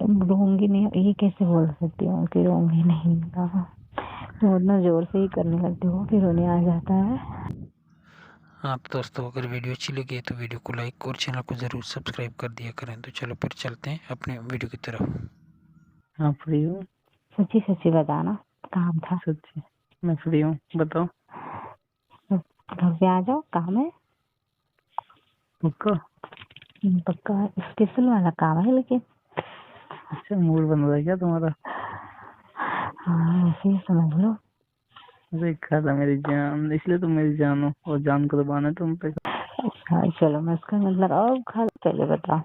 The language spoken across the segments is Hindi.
रोऊंगी नहीं, ये कैसे बोल सकती हूँ कि रोऊंगी नहीं। तो उतना जोर से ही करने लगती हूँ, फिर रोने आ जाता है। हाँ तो दोस्तों, अगर वीडियो अच्छी लगी है तो वीडियो को लाइक और चैनल को ज़रूर सब्सक्राइब कर दिया करें। तो चलो फिर चलते हैं अपने वीडियो की तरफ। हाँ फ्री हूँ। सच्ची सच्ची बताना, काम था। सच्ची मैं फ्री हूँ, बताओ। तो घर पे आ जाओ, काम है। पक्का? पक्का स्पेशल वाला काम है लेकिन। अच्छा, मूड बन रहा है क्या तुम्हारा? हाँ ऐसे ही समझ लो। अरे खाला मेरी जान, इसलिए तुम मेरी जान हो और जान कुर्बान है तुम पे। अच्छा चलो, मैं इसका मतलब अब खा, पहले बताओ।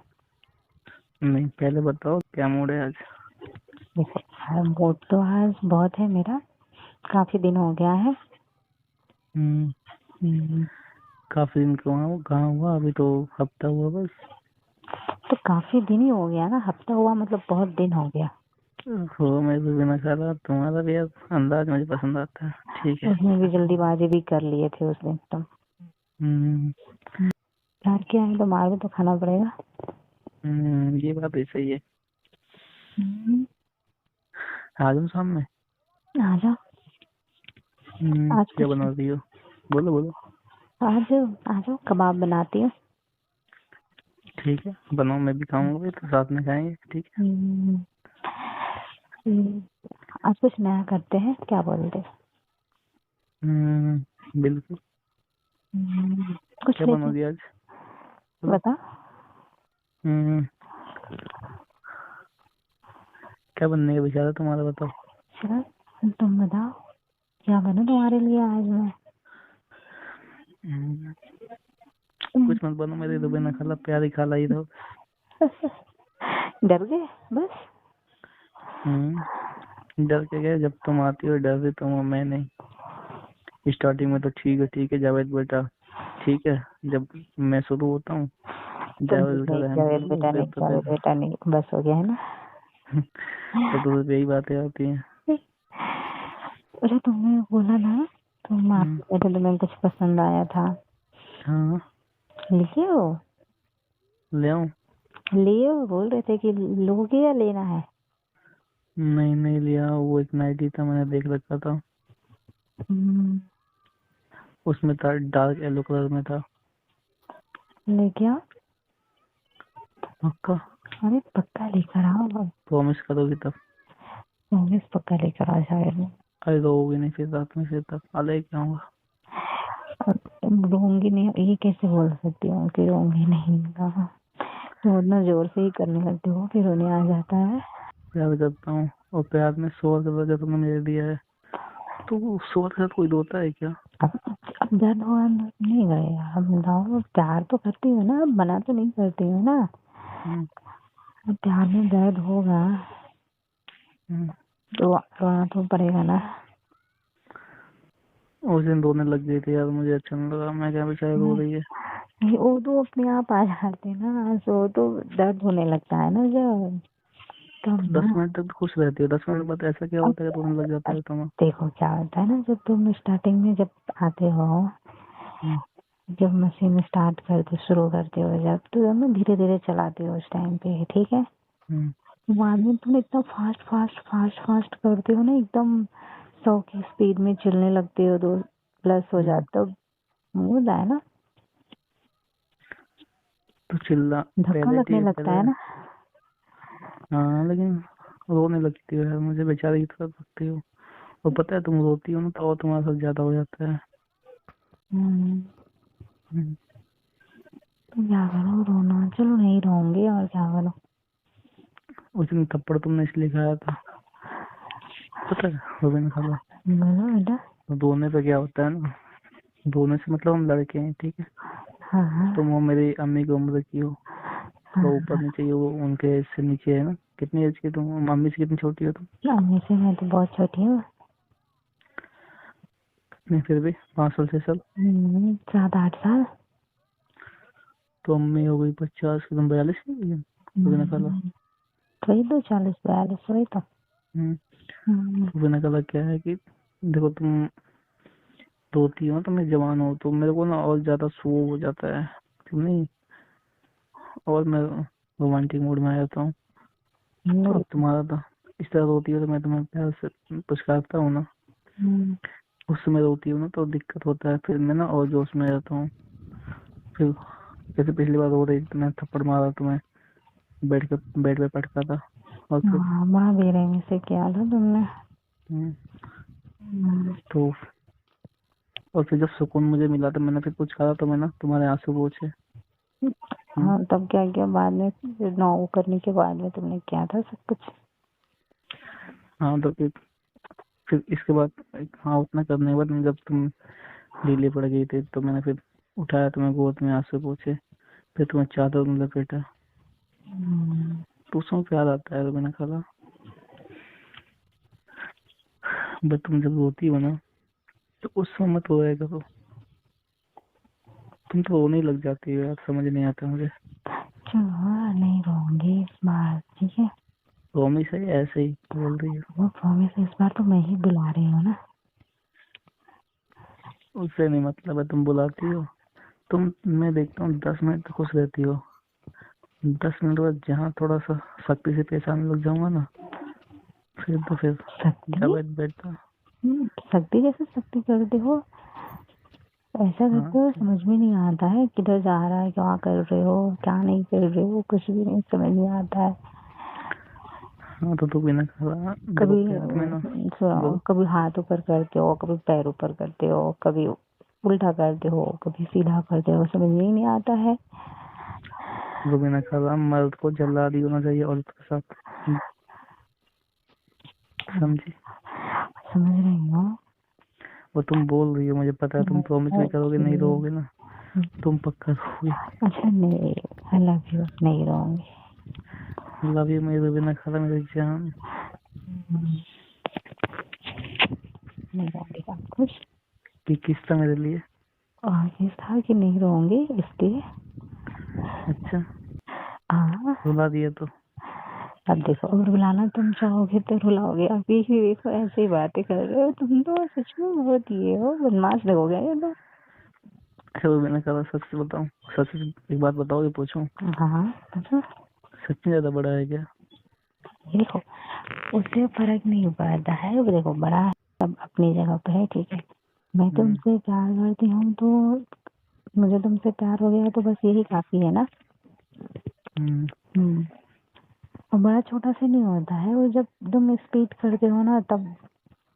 नहीं, पहले बताओ क्या मूड है आज? देखो मूड तो आज बहुत है मेरा, काफी दिन हो गया है। हम्म, काफी दिन कहाँ हुआ? अभी तो हफ्ता हुआ बस। तो काफी दिन ही हो गया ना, हफ्ता हुआ मतलब बहुत दिन हो गया। हो, मैं तो बिना खाला। तुम्हारा भी यार अंदाज मुझे पसंद आता है, ठीक है। उसमें भी जल्दीबाजी भी कर लिए थे उस दिन तो। हम्म घर के आए तो मार भी तो खाना पड़ेगा। ये बात भी सही है। हम्म, आ जाऊँ शाम में? आ जाओ। आज क्या कुछ बना रही हो? बोलो बोलो। आज आ जाओ, कबाब बनाती हूँ। ठीक है, बनाओ, मैं भी खाऊंगा, तो साथ में खाएंगे, ठीक है। हम्म, आज कुछ नया करते हैं, क्या बोलते? बिल्कुल। कुछ क्या लेके बनोगी आज? बोलो। बता। हम्म क्या बनने का विचार है तुम्हारा, बताओ। चलो तुम बताओ, क्या बनूं तुम्हारे लिए आज मैं? हम्म, तुम कुछ मत बनो मेरे, तो बिना खाला प्यारी खाला ही रहो। डर गए बस। डर के गए? जब तुम आती हो डर से तुम हो, मैं नहीं। स्टार्टिंग में तो ठीक है जावेद बेटा, ठीक है। जब मैं शुरू होता हूँ, तुम जावेद कुछ बेटा नहीं, रहने जावेद दो, बेटा फिर नहीं, तो जावेद फिर बेटा नहीं, बस हो गया है ना। फिर तो यही बातें आती हैं। अरे तुमने बोला ना, तुम हम्म, आते थे तो तुम्हें कुछ पसंद आया था, हाँ, लिए हो? ले आऊं? लिए हो बोल रहे थे कि लोगे या लेना है? नहीं नहीं लिया, वो एक नाइटी था, मैंने देख रखा था। हम्म, उसमें था, डार्क येलो कलर में था। लेके आओ। पक्का? अरे पक्का लेकर आओ, प्रॉमिस करोगी तब? प्रॉमिस पक्का लेकर आओ जावेद। अरे रोओगी नहीं फिर रात में, फिर तब लेके आऊंगा। रोऊंगी नहीं, ये कैसे बोल सकती हूँ कि रोऊंगी नहीं। तो उतना जोर से ही करने लगती हूँ, फिर रोने आ जाता है। प्यार करता हूँ, और प्यार में शोर का वजह तुमने मेरे दिया है, तो वो शोर के साथ कोई रोता है क्या? अब दर्द हुआ नहीं गए, अब बताओ, प्यार तो करती हूँ ना, अब मना तो नहीं करती हूँ ना। हम्म अब प्यार में दर्द होगा हम्म तो रोना तो पड़ेगा ना। उस दिन रोने लग गई थी यार, मुझे अच्छा नहीं लगा। मैं क्या, बेचारा रो रही है। वो तो अपने आप आ जाते हैं ना, सो तो दर्द होने लगता है ना जब, तब तो 10 ना। मिनट तक तो खुश रहती है, 10 मिनट बाद ऐसा क्या अब होता है कि रोने लग जाता अब है तुम्हें? देखो क्या होता है ना, जब तुम स्टार्टिंग में जब आते हो, हम्म जब मशीन स्टार्ट करते शुरू करते हो, जब तो हम धीरे धीरे चलाते हो उस टाइम पे, ठीक है। हम्म बाद में तुम इतना फास्ट फास्ट फास्ट फास्ट करते हो ना, एकदम 100 की स्पीड में चलने लगते हो, तो प्लस हो हम्म जाता मूड है ना, तो चिल्ला धक्का पहले ठीक लगने है, लगता पहले। है ना। हाँ लेकिन रोने लगती हो यार, मुझे बेचारी की तरह लगती हो। और पता है, तुम रोती हो ना तो और तुम्हारे साथ ज्यादा हो जाता है। हम्म, हम्म, तो क्या करो, रोना, चलो नहीं रोऊंगी, और क्या करो। उस दिन थप्पड़ तुमने इसलिए खाया था, पता है रोबिन खाला? बोलो बेटा। रोने पे क्या होता है ना, रोने से मतलब हम लड़के हैं, ठीक है। हाँ हाँ तुम हो मेरी अम्मी की उम्र की हो, हाँ थोड़ा ऊपर नीचे ही हो, उनके एज से नीचे है ना। कितनी एज की तुम हो? मम्मी से कितनी छोटी हो तुम? अम्मी से मैं तो बहुत छोटी हूँ। नहीं फिर भी 5 साल 6 साल। 7-8 साल। तो अम्मी हो गई 50 की, तुम 42 की हो रोबिन खाला। वही तो 40-42, वही तो। हम्म हम्म, रोबिन खाला क्या है कि देखो, तुम रोती हो तो मैं जवान हो, तो मेरे को ना और ज्यादा शो हो जाता है, तुम नहीं, और मैं रोमांटिक मूड में आ जाता हूँ। नहीं। अब तुम्हारा तो इस तरह रोती हो तो मैं तुम्हें प्यार से पुचकारता हूँ ना, उस समय रोती हूँ ना तो दिक्कत होता है, फिर मैं ना और जोश में रहता हूँ। फिर जैसे पिछली बार रो रही थी तो मैं थप्पड़ मारा तुम्हें, बेड पे पटका था। और फिर हाँ, बड़ा बेरहमी से किया था तुमने। हम्म, तो और फिर जब सुकून मुझे मिला तो मैंने फिर पुचकारा तो मैं ना तुम्हारे आंसू पोंछे। हाँ, तब क्या किया बाद में? नौ करने के बाद में तुमने किया था सब कुछ। हाँ तो फिर इसके बाद हाँ उतना करने के बाद जब तुम ढीली पड़ गई थी तो मैंने फिर उठाया तुम्हें गोद में, आंसू पोंछे, फिर तुम्हें चादर में लपेटा। तो उसमें प्यार आता है। तो मैंने कहा बट तुम जब रोती हो ना तो उस समय मत रोया करो, तुम तो रोने ही लग जाती हो यार, समझ नहीं आता मुझे। चलो, नहीं रोऊंगी इस बार, ठीक है? रोमी सही ऐसे ही बोल रही हो। वो प्रॉमिस इस बार तो मैं ही बुला रही हूँ ना। उससे नहीं मतलब है, तुम बुलाती हो, तुम, मैं देखता हूँ 10 मिनट तो खुश रहती हो, 10 मिनट बाद जहाँ थोड़ा सा सख्ती से पेश आने लग जाऊंगा ना, फिर शक्ति? जब बैठता। शक्ति जैसे शक्ति करते हो, ऐसा हाँ करते हो, समझ में नहीं आता है किधर जा रहा है, क्या कर रहे हो, क्या नहीं कर रहे हो, कुछ भी नहीं समझ में आता है। हाँ तो तू बिना खा देखो कभी प्यार में ना। सुनो, बोलो। कभी हाथ ऊपर करते हो, कभी पैर ऊपर करते हो, कभी उल्टा करते हो, कभी सीधा करते हो, समझ में ही नहीं आता है। वो बिना खा मर्द को जल्लादी होना चाहिए औरत के साथ, समझी? समझ रही हो? वो तुम बोल रही हो, मुझे पता है, तुम प्रॉमिस भी करोगे नहीं ओके। रहोगे ना, तुम पक्का रहोगे। अच्छा, नहीं, आई लव यू, नहीं रहूंगी। लव यू मेरे बिना खा मेरी जान। नहीं रहूंगी आप खुश। कि किस था मेरे लिए? और ये था कि नहीं रहूंगी इसलिए। अच्छा, हाँ। रुला दिया तो। अब देखो, अगर बुलाना तुम चाहोगे तो रुलाओगे। अब ये ही देखो, ऐसे ही बातें कर रहे हो तुम तो, सच में बहुत ये हो, बदमाश लगोगे ये तो। अच्छा वो बिना खा सच से बताऊं, सच से एक बात बताओगे पूछूं? हाँ, अच्छा। सच में ज्यादा बड़ा है क्या? देखो, उससे फर्क नहीं पड़ता है, वो देखो बड़ा है, सब अपनी जगह पे है, ठीक है? मैं हम्म तुमसे प्यार करती हूँ तो मुझे तुमसे प्यार हो गया तो बस यही काफी है ना। हम्म हम्म। और बड़ा छोटा से नहीं होता है वो, जब तुम स्पीड करते हो ना तब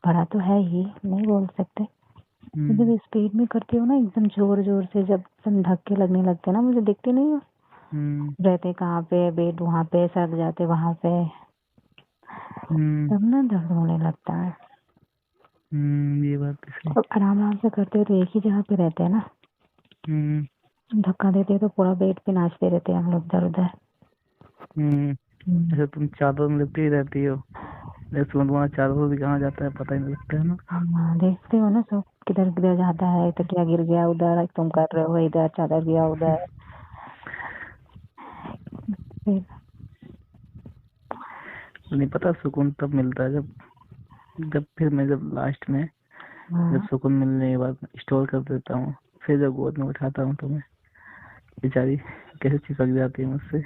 बड़ा तो है ही, नहीं बोल सकते। तो हम्म जब स्पीड में करते हो ना एकदम जोर जोर से, जब तुम धक्के लगने लगते ना, मुझे दिखते नहीं हो हम्म रहते कहाँ पे, बेड वहाँ पे, सर जाते वहाँ पे, हम्म तब ना दर्द होने लगता है। ये बात भी सही। अब आराम आराम से करते हो तो एक ही जगह पे रहते हैं ना। हम्म धक्का देते हो तो पूरा बेड पे नाचते रहते हैं हम लोग इधर उधर। हम्म अच्छा तुम चादर में लिपटी ही रहती हो, लेकिन तुम्हारा चादर भी कहाँ जाता है पता ही नहीं लगता है ना। हाँ, देखते हो ना सब किधर किधर जाता है, तकिया गिर गया उधर, तुम कर रहे हो इधर, चादर गया उधर। फिर नहीं पता सुकून तब मिलता है जब लास्ट में जब हाँ, सुकून मिलने के बाद स्टोर कर देता हूँ, फिर जब गोद में उठाता हूँ तुम्हें, बेचारी कैसे चिपक जाती है मुझसे।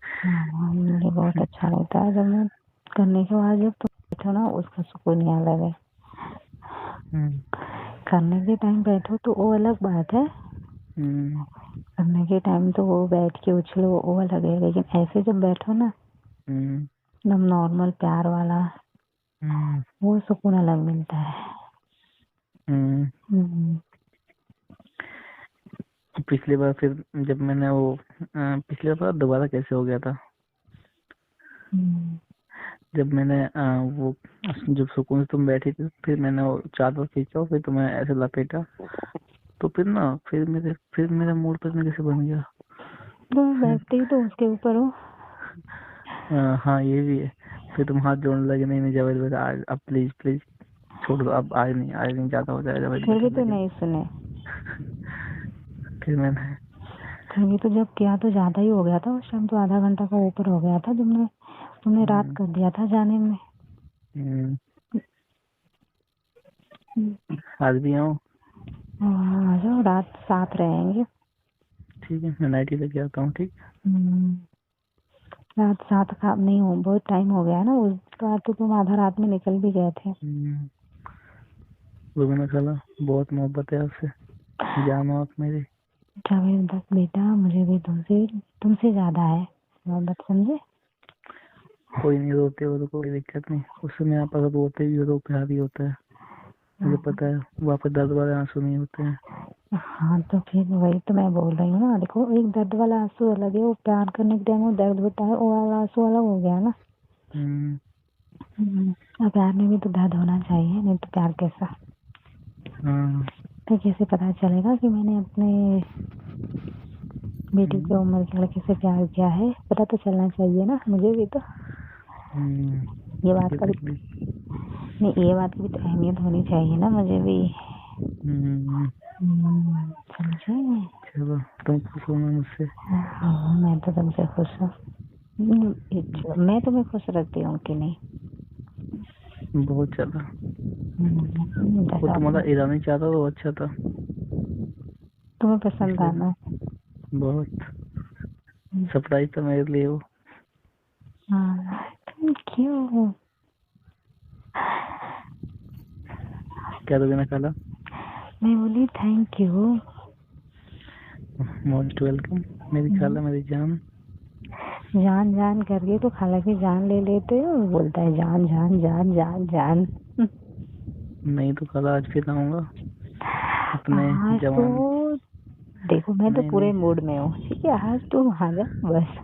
हाँ, मुझे बहुत अच्छा लगता है जब मैं करने के बाद जब तुम बैठो ना, उसका सुकून ही अलग है। हम्म करने के टाइम बैठो तो वो अलग बात है, हम्म करने के टाइम तो वो बैठ के उछलो वो अलग है, लेकिन ऐसे जब बैठो ना हम्म एकदम नॉर्मल प्यार वाला, हम्म वो सुकून अलग मिलता है। हम्म। हम्म। पिछली बार फिर जब मैंने वो पिछली बार दोबारा कैसे हो गया था, हम्म। जब मैंने वो जब सुकून से तुम बैठी थी, फिर मैंने वो चादर खींचा, फिर तुम्हें ऐसे लपेटा, तो फिर मेरा मूड पता कैसे बन गया। तो मैं बैठती ही तो उसके ऊपर हूँ। हाँ ये भी है। फिर तुम हाथ जोड़ने लगे, नहीं नहीं जावेद बेटा आज, अब प्लीज प्लीज छोड़ दो, अब आज नहीं ज्यादा हो जाएगा जावेद फिर बेटा, भी तो लेकिन नहीं सुने। फिर मैंने फिर भी तो जब किया तो ज्यादा ही हो गया था, उस टाइम तो आधा घंटा का ऊपर हो गया था, तुमने तुमने रात हम्म, कर दिया था जाने में। हम्म, हम्म। आज भी आऊँ? हाँ, आ जाओ, रात साथ रहेंगे। ठीक है मैं नाइटी लेके आता हूँ, ठीक। हम्म। रात 7 का नहीं हो, बहुत टाइम हो गया ना। उस रात तो तुम आधा रात में निकल भी गए थे। रुबीना खाला बहुत मोहब्बत है आपसे, जान हो आप मेरी। जावेद बस बेटा, मुझे भी तुमसे ज्यादा है मोहब्बत, समझे? कोई नहीं, रोते हो तो कोई दिक्कत नहीं, उस समय आप अगर रोते भी हो तो प्यार ही होता है, मुझे पता है। वापस दर्द वाले आंसू नहीं होते हैं। हाँ तो फिर वही तो मैं बोल रही हूँ ना। देखो, एक दर्द वाला आंसू अलग है, वो प्यार करने के टाइम वो दर्द होता है, वो वाला आंसू अलग हो गया ना। और प्यार में भी तो दर्द होना चाहिए, नहीं तो प्यार कैसा? हाँ। तो कैसे पता चलेगा कि मैंने अपने बेटी की उम्र के लड़के से प्यार किया है? पता तो चलना चाहिए ना मुझे भी तो। ये बात का भी नहीं, ये बात की भी तो अहमियत होनी चाहिए ना मुझे भी। समझे? चलो, तुम खुश हो ना मुझसे? हाँ, मैं तो तुमसे खुश हूँ। मैं तुम्हें खुश रखती हूँ कि नहीं? बहुत ज्यादा। वो तुम्हारा ईरानी चाहता तो अच्छा था। तुम्हें पसंद आना बहुत सरप्राइज था मेरे लिए वो। हाँ, क्यों? क्या रुबीना खाला? मैं बोली थैंक यू। मोस्ट वेलकम मेरी खाला, मेरी जान। जान जान करके तो खाला की जान ले लेते हो, बोलता है जान जान जान जान जान। नहीं तो खाला आज फिर आऊंगा अपने आज जवान। तो देखो, मैं तो पूरे नहीं मूड में हूँ, ठीक है? आज तुम आ जा बस।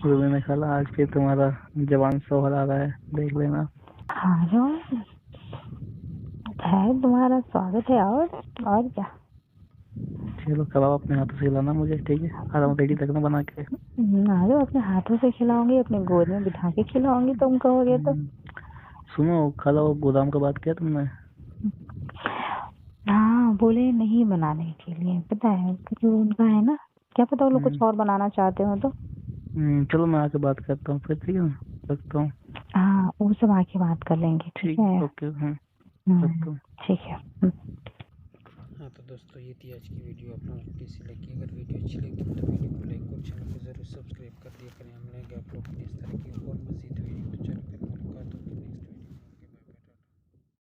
रुबीना खाला, आज फिर तुम्हारा जवान सोहर आ रहा है, देख लेना। आ जाओ, है तुम्हारा स्वागत है। और क्या? चलो, कबाब अपने हाथों से खिलाना मुझे, ठीक है? आराम रेडी रखना बना के। आ जाओ, अपने हाथों से खिलाऊंगी, अपने गोद में बिठा के खिलाऊंगी, तुम कहोगे तो। सुनो खाला, वो गोदाम का बात किया तुमने? हाँ, बोले नहीं बनाने के लिए, पता है, क्योंकि उनका है ना, क्या पता वो लोग कुछ और बनाना चाहते हो तो। चलो मैं आके बात करता हूँ फिर, ठीक है? रखता हूँ। हाँ, वो सब आके बात कर लेंगे, ठीक है? ओके। रखता हूँ। ठीक है। हाँ तो दोस्तों, ये थी आज की वीडियो। आप लोगों को कैसी लगी? अगर वीडियो अच्छी लगी